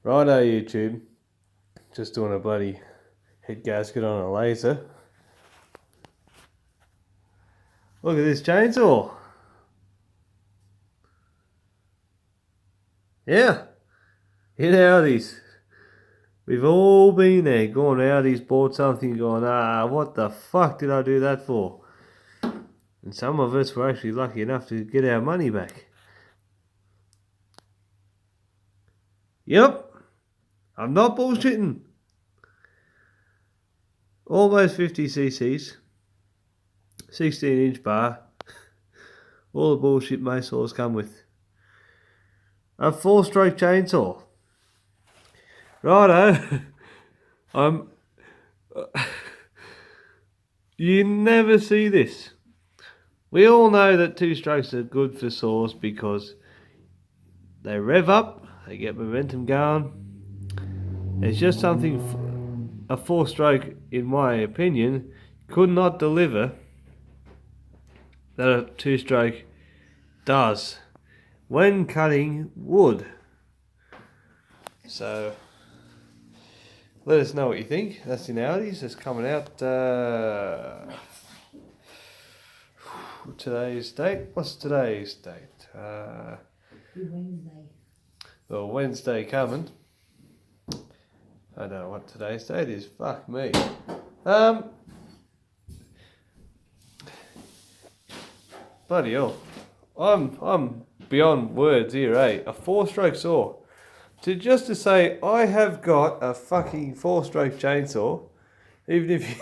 Righto, YouTube. Just doing a bloody head gasket on a laser. Look at this chainsaw. Yeah, in Aldi's. We've all been there, gone Aldi's, bought something, gone, what the fuck did I do that for? And some of us were actually lucky enough to get our money back. Yep, I'm not bullshitting. Almost 50 cc's, 16-inch bar. All the bullshit most saws come with. A 4-stroke chainsaw. Righto. You never see this. We all know that 2 strokes are good for saws because they rev up, they get momentum going. It's just something a 4-stroke, in my opinion, could not deliver that a 2-stroke does when cutting wood. So let us know what you think. That's in Aldi's. It's coming out today's date. What's today's date? Wednesday. Well, Wednesday coming. I don't know what today's date is. Fuck me. Bloody hell. I'm beyond words here, eh? A 4-stroke saw. Just to say I have got a fucking 4-stroke chainsaw, even if you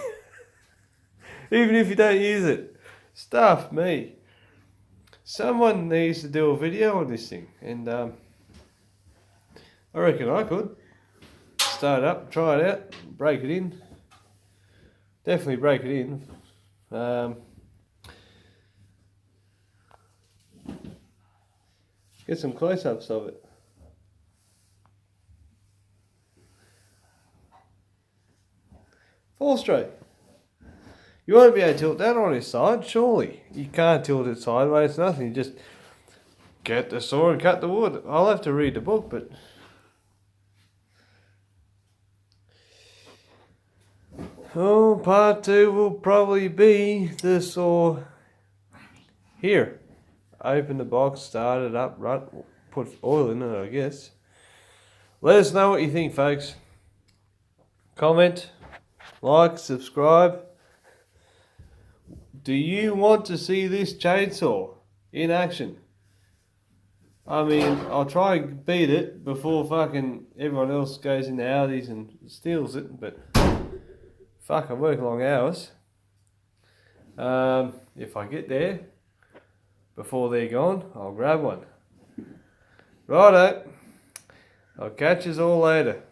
even if you don't use it. Stuff me. Someone needs to do a video on this thing, and I reckon I could start it up, try it out, break it in. Definitely break it in. Get some close-ups of it. Four stroke. You won't be able to tilt that on its side, surely. You can't tilt it sideways, nothing. You just get the saw and cut the wood. I'll have to read the book, but part 2 will probably be the saw here. Open the box, start it up, put oil in it, I guess. Let us know what you think, folks. Comment, like, subscribe. Do you want to see this chainsaw in action? I mean, I'll try and beat it before fucking everyone else goes into Aldi's and steals it, but fuck, I work long hours. If I get there before they're gone, I'll grab one. Righto. I'll catch yous all later.